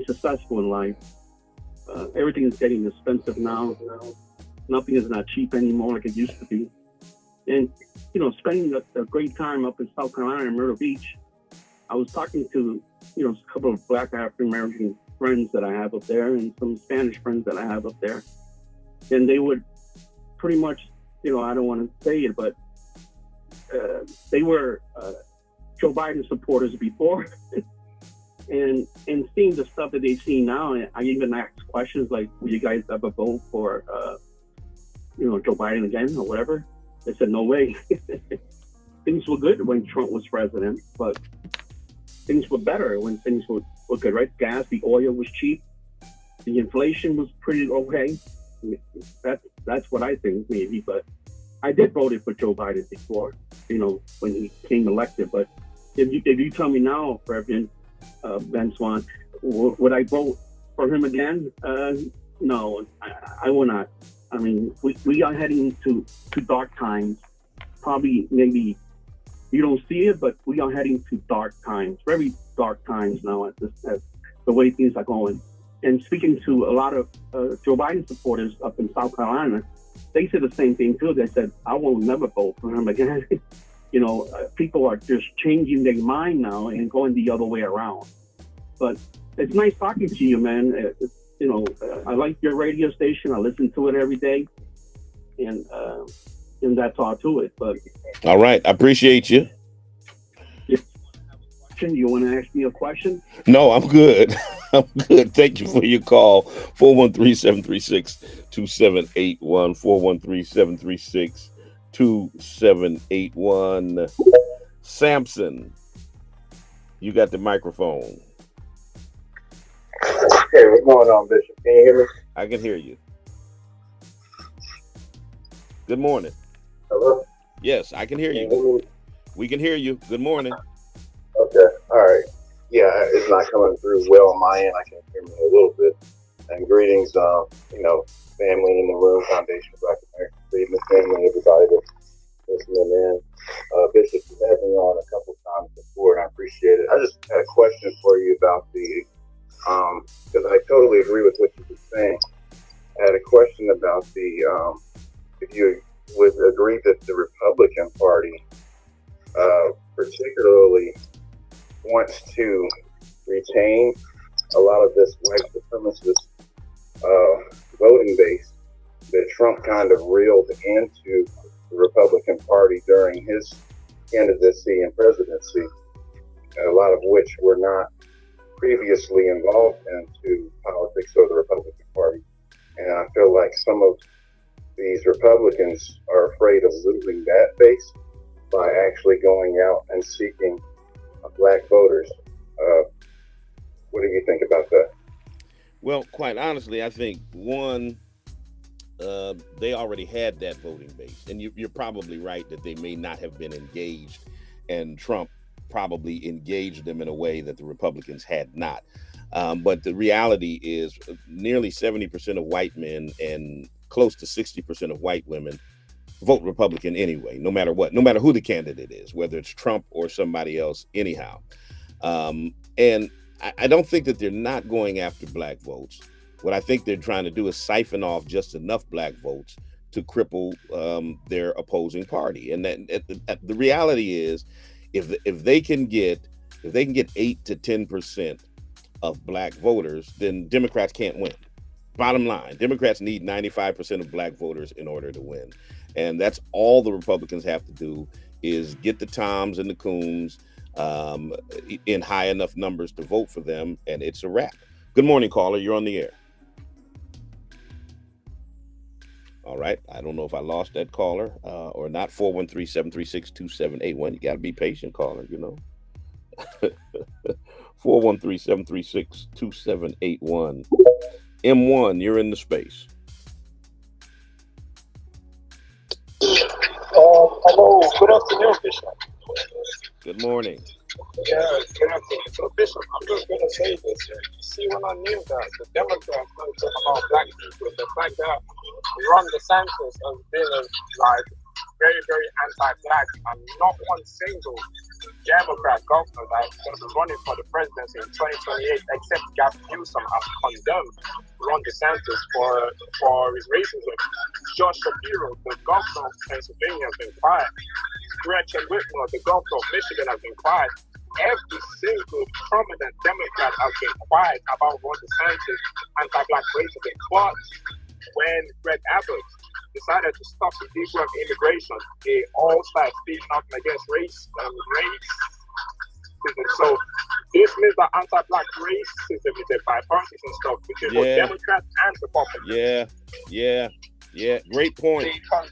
successful in life. Everything is getting expensive now. Nothing is not cheap anymore like it used to be. And spending a great time up in South Carolina in Myrtle Beach, I was talking to a couple of Black African American friends that I have up there, and some Spanish friends that I have up there, and they would pretty much, I don't want to say it, but they were Joe Biden supporters before, and seeing the stuff that they see now, I even asked questions like, "Will you guys ever vote for Joe Biden again or whatever?" They said, "No way." Things were good when Trump was president, but things were better when things were good, right? Gas, the oil was cheap. The inflation was pretty okay. That's what I think, maybe. But I did vote for Joe Biden before, when he came elected. But if you tell me now, Reverend Ben Swan, would I vote for him again? No, I will not. I mean, we are heading to dark times. Probably, maybe you don't see it, but we are heading to dark times, very dark times now at the way things are going. And speaking to a lot of Joe Biden supporters up in South Carolina, they said the same thing too. They said, "I will never vote for him again." People are just changing their mind now and going the other way around. But it's nice talking to you, man. I like your radio station. I listen to it every day, and that's all to it. But all right, I appreciate you. You want to ask me a question? No, I'm good. I'm good. Thank you for your call. 413-736-2781. 413-736-2781. Samson, you got the microphone. Hey, what's going on, Bishop? Can you hear me? I can hear you. Good morning. Hello? Yes, I can hear you. We can hear you. Good morning. Okay, all right. Yeah, it's not coming through well on my end. I can hear me a little bit. And greetings, family in the room, Foundation Black American Freedom family, everybody that's listening in. Bishop, you had me on a couple times before, and I appreciate it. I just had a question for you about because I totally agree with what you were saying. I had a question about if you would agree that the Republican Party particularly wants to retain a lot of this white supremacist voting base that Trump kind of reeled into the Republican Party during his candidacy and presidency, a lot of which were not previously involved into politics or the Republican Party. And I feel like some of these Republicans are afraid of losing that base by actually going out and seeking black voters. What do you think about that? Well, quite honestly, I think one, they already had that voting base, and you're probably right that they may not have been engaged, and Trump probably engaged them in a way that the Republicans had not. But the reality is, nearly 70% of white men and close to 60% of white women vote Republican anyway, no matter what, no matter who the candidate is, whether it's Trump or somebody else, anyhow. And I don't think that they're not going after black votes. What I think they're trying to do is siphon off just enough black votes to cripple their opposing party. And the reality is, if they can get 8 to 10% of black voters, then Democrats can't win. Bottom line, Democrats need 95% of black voters in order to win. And that's all the Republicans have to do, is get the Toms and the Coons in high enough numbers to vote for them, and it's a wrap. Good morning, caller. You're on the air. All right. I don't know if I lost that caller or not. 413-736-2781. You got to be patient, caller, you know. 413-736-2781. M1, you're in the space. Hello, good afternoon, Bishop. Good morning. Yeah, good afternoon. So, Bishop, I'm just going to say this. You see, when I knew that the Democrats don't talk about black people, the fact that Ron DeSantis has been like very, very anti-black, and not one single Democrat governor that's going to be running for the presidency in 2028, except Gavin Newsom, has condemned Ron DeSantis for his racism. Josh Shapiro, the governor of Pennsylvania, has been quiet. Gretchen Whitmer, the governor of Michigan, has been quiet. Every single prominent Democrat has been quiet about Ron DeSantis' anti-black racism. But when Greg Abbott decided to stop illegal immigration, they all started speaking out against race. So this means that anti-black racism is a bipartisan stuff between both Democrats and Republicans. Yeah. Great point. Because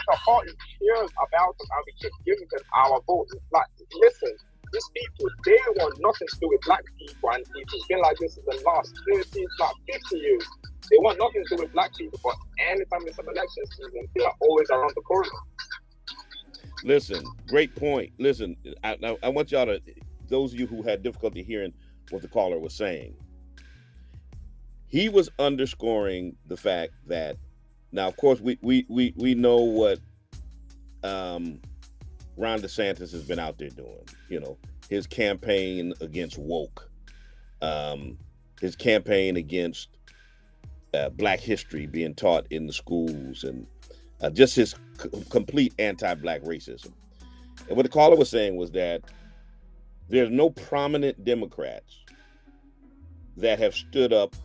the party cares about us and we keep giving them our vote. Like, listen, these people, they want nothing to do with black people, and it's been like this in the last 30, like 50 years. They want nothing to do with black people, but anytime it's an election season, they are always around the corner. Listen, great point. Listen, I want y'all to, those of you who had difficulty hearing what the caller was saying, he was underscoring the fact that, now, of course, we know what Ron DeSantis has been out there doing. You know, his campaign against woke, his campaign against Black history being taught in the schools, and just his complete anti-Black racism. And what the caller was saying was that there's no prominent Democrats that have stood up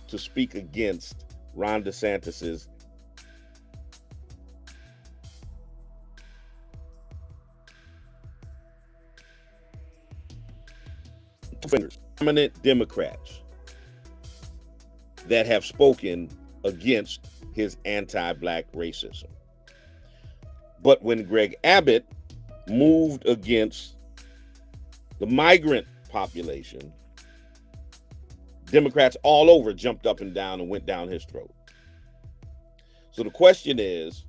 to speak against Ron DeSantis's prominent Democrats that have spoken against his anti-Black racism. But when Greg Abbott moved against the migrant population, Democrats all over jumped up and down and went down his throat. So the question is,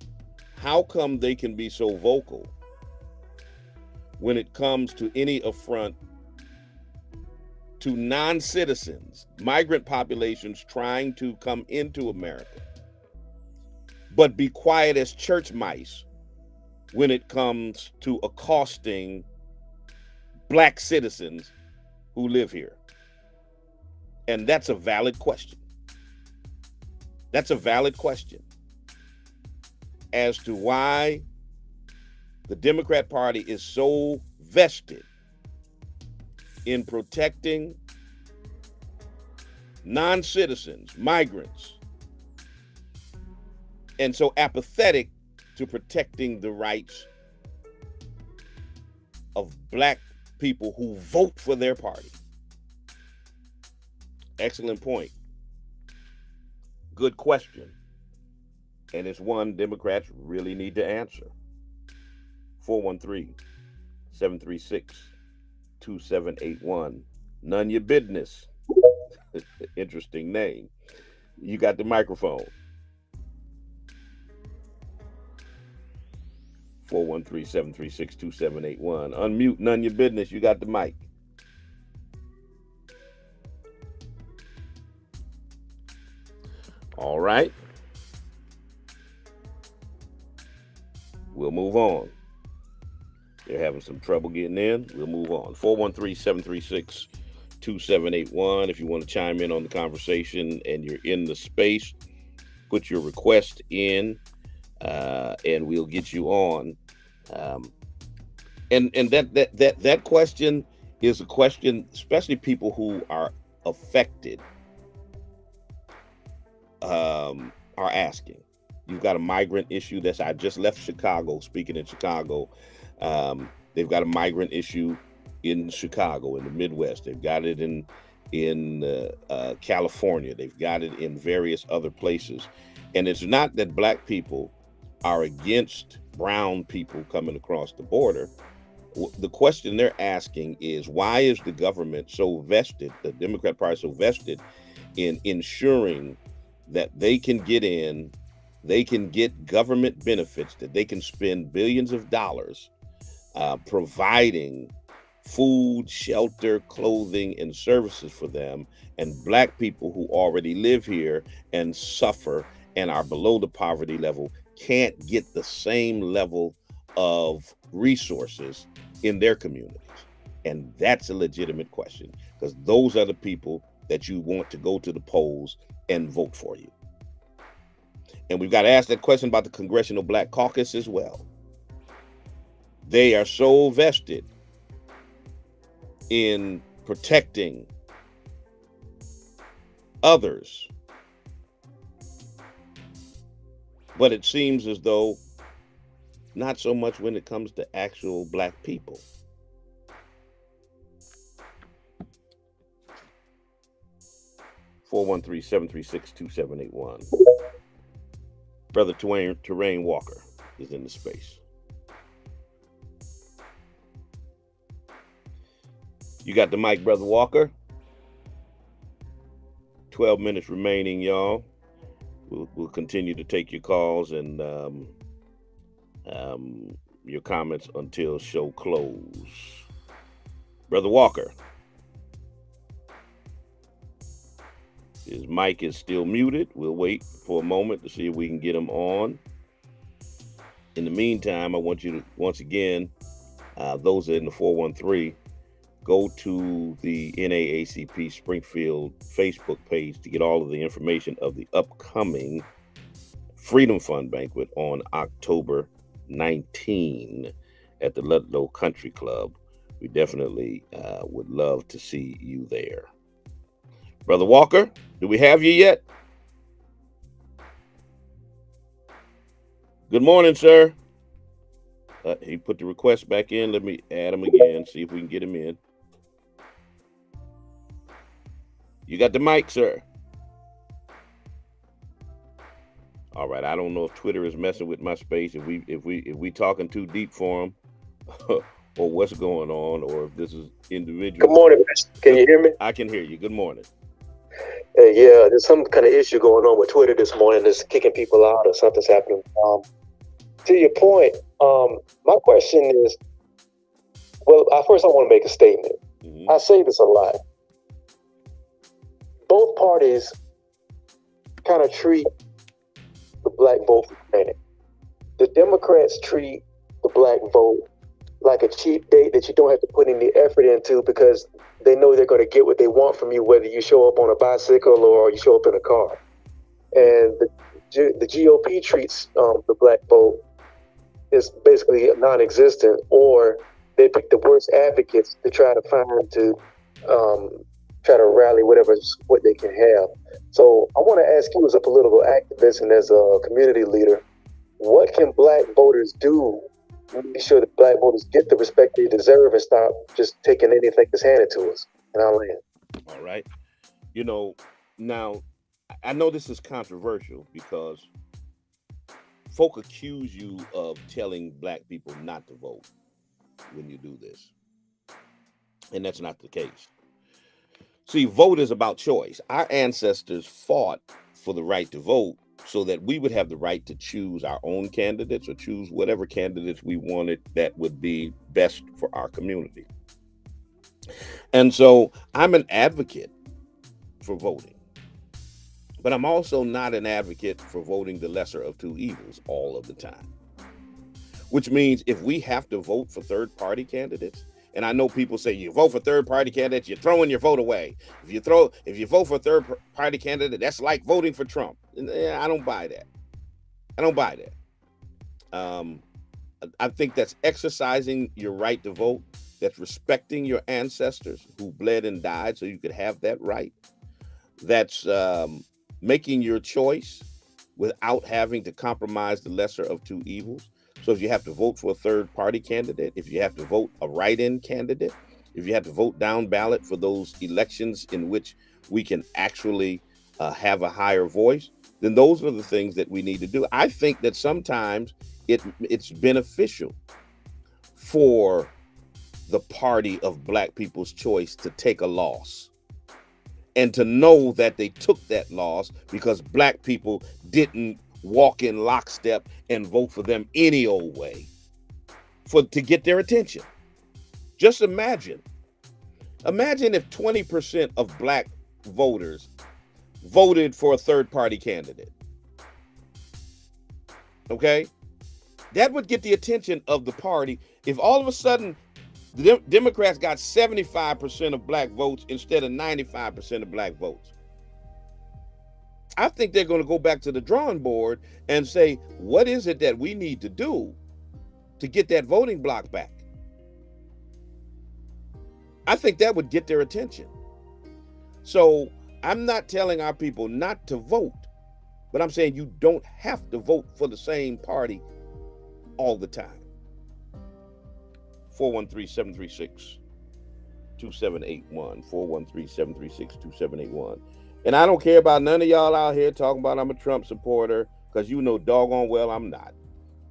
how come they can be so vocal when it comes to any affront to non-citizens, migrant populations trying to come into America, but be quiet as church mice when it comes to accosting Black citizens who live here? And that's a valid question. That's a valid question as to why The Democrat Party is so vested in protecting non-citizens, migrants, and so apathetic to protecting the rights of black people who vote for their party. Excellent point. Good question. And it's one Democrats really need to answer. 413-736-2781. None your business. Interesting name. You got the microphone. 413-736-2781. Unmute, none your business. You got the mic. All right. We'll move on. They're having some trouble getting in. We'll move on. 413-736-2781. If you want to chime in on the conversation and you're in the space, put your request in, and we'll get you on. And that question is a question, especially people who are affected, are asking. You've got a migrant issue. I just left Chicago, speaking in Chicago. They've got a migrant issue in Chicago, in the Midwest. They've got it in California. They've got it in various other places. And it's not that black people are against brown people coming across the border. The question they're asking is, why is the government so vested, the Democrat Party so vested in ensuring that they can get in, they can get government benefits, that they can spend billions of dollars providing food, shelter, clothing, and services for them, and black people who already live here and suffer and are below the poverty level can't get the same level of resources in their communities? And that's a legitimate question, because those are the people that you want to go to the polls and vote for you. And we've got to ask that question about the Congressional Black Caucus as well. They are so vested in protecting others, but it seems as though not so much when it comes to actual black people. (413-736-2781). Brother Terrain Walker is in the space. You got the mic, Brother Walker. 12 minutes remaining, y'all. We'll continue to take your calls and your comments until show close. Brother Walker. His mic is still muted. We'll wait for a moment to see if we can get him on. In the meantime, I want you to, once again, those in the 413, go to the NAACP Springfield Facebook page to get all of the information of the upcoming Freedom Fund banquet on October 19 at the Ludlow Country Club. We definitely would love to see you there. Brother Walker, do we have you yet? Good morning, sir. He put the request back in. Let me add him again, see if we can get him in. You got the mic, sir. All right. I don't know if Twitter is messing with my space, if we talking too deep for him, or what's going on, or if this is individual. Good morning. Can you hear me? I can hear you. Good morning. Yeah, there's some kind of issue going on with Twitter this morning that's kicking people out, or something's happening. To your point, my question is, well, first I want to make a statement. I say this a lot. Both parties kind of treat the black vote for granted. The Democrats treat the black vote like a cheap date that you don't have to put any effort into, because they know they're going to get what they want from you, whether you show up on a bicycle or you show up in a car. And the GOP treats the black vote is basically non-existent, or they pick the worst advocates to try to find to um, try to rally whatever what they can have. So I want to ask you, as a political activist and as a community leader, what can Black voters do to make sure that Black voters get the respect they deserve and stop just taking anything that's handed to us in our land? All right. You know, now I know this is controversial because folk accuse you of telling Black people not to vote when you do this, and that's not the case. See, vote is about choice. Our ancestors fought for the right to vote so that we would have the right to choose our own candidates or choose whatever candidates we wanted that would be best for our community. And so I'm an advocate for voting, but I'm also not an advocate for voting the lesser of two evils all of the time. Which means if we have to vote for third party candidates, and I know people say you vote for third party candidates, you're throwing your vote away. If you vote for a third party candidate, that's like voting for Trump. I don't buy that. I don't buy that. I think that's exercising your right to vote. That's respecting your ancestors who bled and died so you could have that right. That's making your choice without having to compromise the lesser of two evils. So if you have to vote for a third party candidate, if you have to vote a write-in candidate, if you have to vote down ballot for those elections in which we can actually have a higher voice, then those are the things that we need to do. I think that sometimes it's beneficial for the party of Black people's choice to take a loss and to know that they took that loss because Black people didn't walk in lockstep and vote for them any old way to get their attention. Just imagine if 20% of Black voters voted for a third party candidate. Okay? That would get the attention of the party. If all of a sudden the Democrats got 75% of Black votes instead of 95% of Black votes, I think they're going to go back to the drawing board and say, what is it that we need to do to get that voting block back? I think that would get their attention. So I'm not telling our people not to vote, but I'm saying you don't have to vote for the same party all the time. 413-736-2781, 413-736-2781. And I don't care about none of y'all out here talking about I'm a Trump supporter, because you know doggone well I'm not.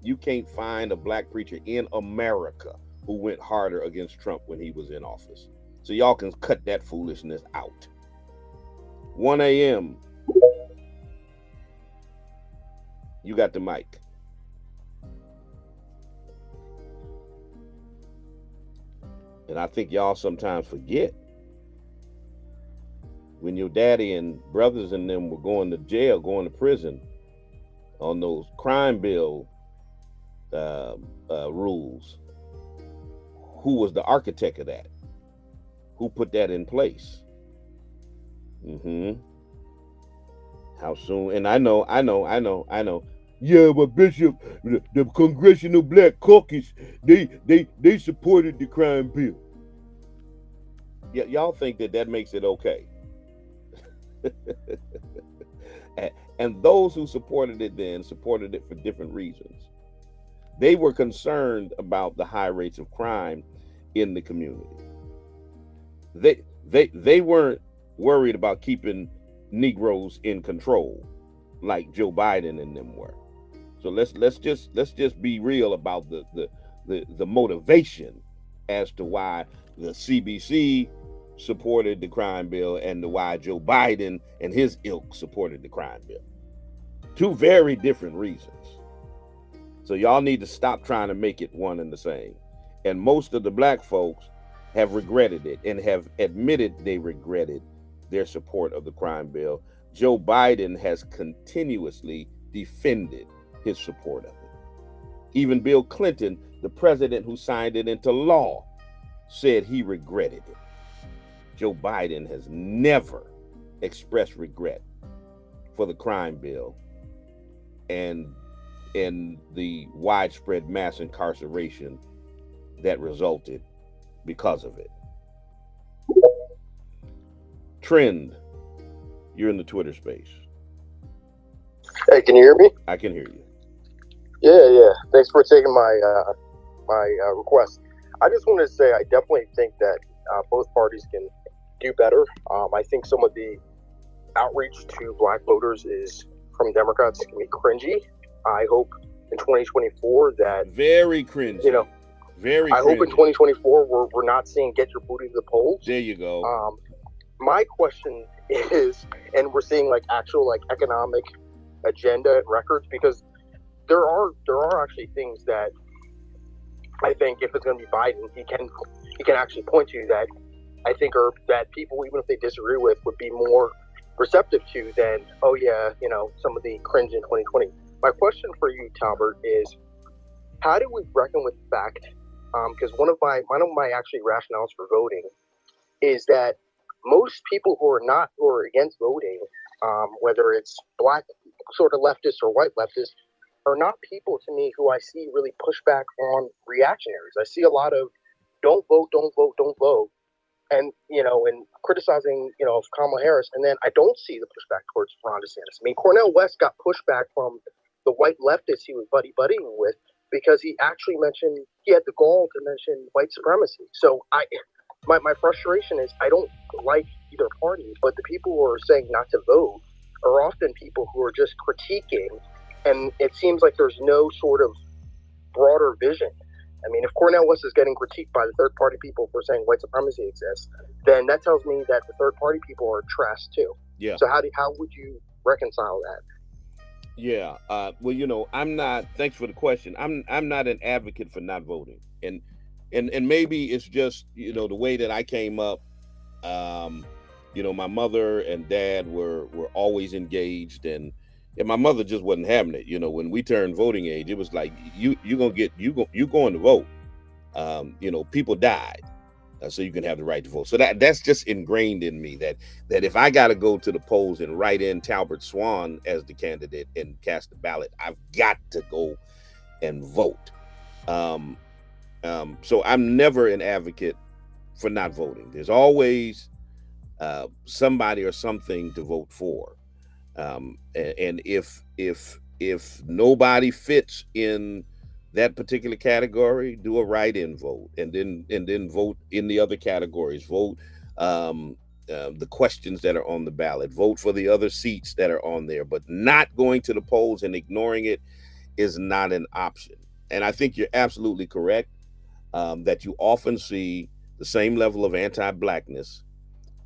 You can't find a Black preacher in America who went harder against Trump when he was in office. So y'all can cut that foolishness out. 1 a.m. You got the mic. And I think y'all sometimes forget when your daddy and brothers and them were going to jail, going to prison on those crime bill rules, who was the architect of that? Who put that in place? How soon? And I know. Yeah, but Bishop, the Congressional Black Caucus, they supported the crime bill. Yeah, y'all think that makes it okay. And those who supported it then supported it for different reasons. They were concerned about the high rates of crime in the community. They weren't worried about keeping Negroes in control like Joe Biden and them were. So let's just be real about the motivation as to why the CBC supported the crime bill and why Joe Biden and his ilk supported the crime bill. Two very different reasons. So y'all need to stop trying to make it one and the same. And most of the Black folks have regretted it and have admitted they regretted their support of the crime bill. Joe Biden has continuously defended his support of it. Even Bill Clinton, the president who signed it into law, said he regretted it. Joe Biden has never expressed regret for the crime bill. And and the widespread mass incarceration that resulted because of it. Trend, you're in the Twitter space. Hey, can you hear me? I can hear you. Yeah. Thanks for taking my request. I just wanted to say I definitely think that both parties can do better. I think some of the outreach to black voters is from Democrats can be cringy. I hope in 2024 that Very cringy. Very I hope in cringy. 2024 we're not seeing get your booty to the polls. There you go. My question is, and we're seeing like actual like economic agenda and records, because there are actually things that I think if it's going to be Biden, he can actually point to that I think are that people, even if they disagree with, would be more receptive to than, oh yeah, some of the cringe in 2020. My question for you, Talbert, is how do we reckon with the fact? Because one of my actually rationales for voting is that most people who are against voting, whether it's black sort of leftists or white leftists, are not people to me who I see really push back on reactionaries. I see a lot of don't vote, don't vote, don't vote, and and criticizing of Kamala Harris, and then I don't see the pushback towards Ron DeSantis. I mean, Cornel West got pushback from the white leftists he was buddying with because he actually mentioned he had the gall to mention white supremacy. So my frustration is I don't like either party, but the people who are saying not to vote are often people who are just critiquing, and it seems like there's no sort of broader vision. I mean, if Cornel West is getting critiqued by the third party people for saying white supremacy exists, then that tells me that the third party people are trash too. Yeah. So how would you reconcile that? Yeah. Well, I'm not. Thanks for the question. I'm not an advocate for not voting, and maybe it's just the way that I came up. My mother and dad were always engaged, and my mother just wasn't having it. When we turned voting age, it was like you going to vote. People died, so you can have the right to vote. So that's just ingrained in me that if I got to go to the polls and write in Talbert Swan as the candidate and cast the ballot, I've got to go and vote. So I'm never an advocate for not voting. There's always somebody or something to vote for, and if nobody fits in that particular category, do a write-in vote, and then vote in the other categories. Vote the questions that are on the ballot. Vote for the other seats that are on there. But not going to the polls and ignoring it is not an option. And I think you're absolutely correct that you often see the same level of anti-blackness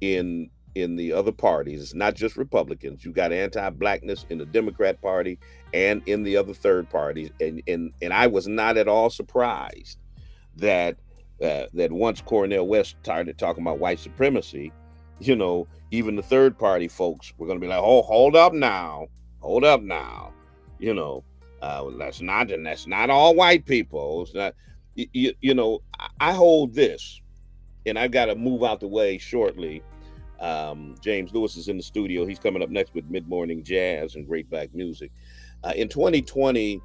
in the other parties. It's not just Republicans. You got anti-blackness in the Democrat Party and in the other third parties. And I was not at all surprised that once Cornel West started talking about white supremacy, even the third party folks were going to be like, "Oh, hold up now, that's not all white people. It's not." I hold this, and I've got to move out the way shortly. James Lewis is in the studio. He's coming up next with mid-morning jazz and great black music. In 2020,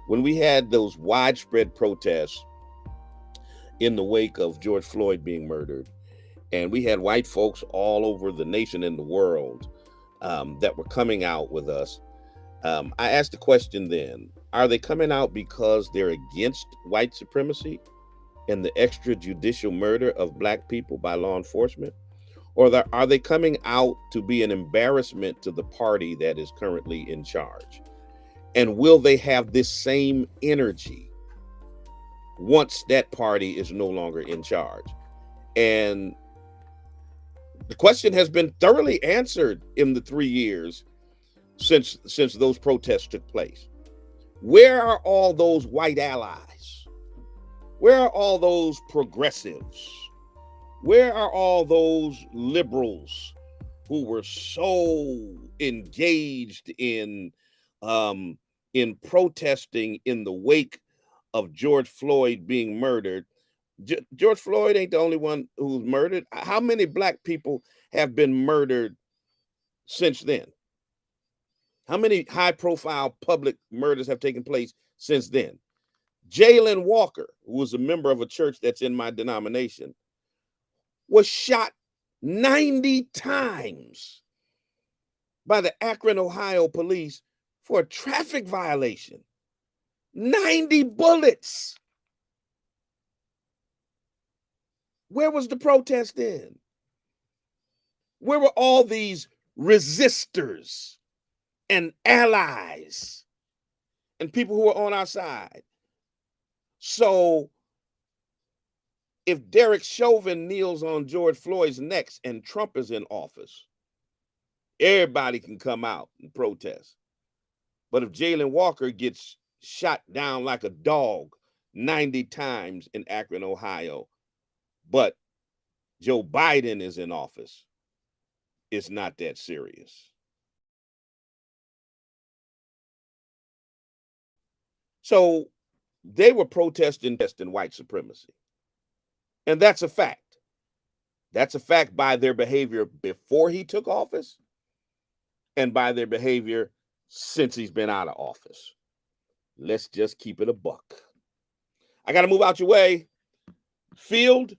when we had those widespread protests in the wake of George Floyd being murdered, and we had white folks all over the nation and the world that were coming out with us, I asked the question then, are they coming out because they're against white supremacy and the extrajudicial murder of black people by law enforcement? Or are they coming out to be an embarrassment to the party that is currently in charge? And will they have this same energy once that party is no longer in charge? And the question has been thoroughly answered in the 3 years since those protests took place. Where are all those white allies? Where are all those progressives? Where are all those liberals who were so engaged in protesting in the wake of George Floyd being murdered? George Floyd ain't the only one who's murdered. How many black people have been murdered since then? How many high-profile public murders have taken place since then? Jalen Walker, who was a member of a church that's in my denomination, was shot 90 times by the Akron, Ohio police for a traffic violation. 90 bullets. Where was the protest then? Where were all these resistors and allies and people who were on our side? So if Derek Chauvin kneels on George Floyd's neck and Trump is in office, everybody can come out and protest. But if Jalen Walker gets shot down like a dog 90 times in Akron, Ohio, but Joe Biden is in office, it's not that serious. So they were protesting white supremacy. And that's a fact. That's a fact by their behavior before he took office and by their behavior since he's been out of office. Let's just keep it a buck. I got to move out your way. Field,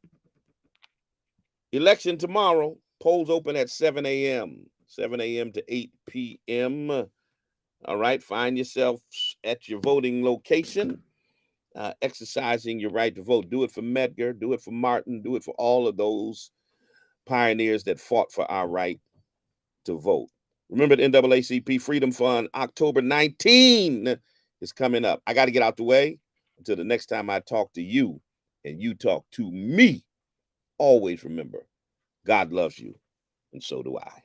election tomorrow. Polls open at 7 a.m. 7 a.m. to 8 p.m. All right, find yourself at your voting location, exercising your right to vote. Do it for Medgar, do it for Martin, do it for all of those pioneers that fought for our right to vote. Remember, the NAACP Freedom Fund, October 19 is coming up. I got to get out the way. Until the next time I talk to you and you talk to me, always remember, God loves you, and so do I.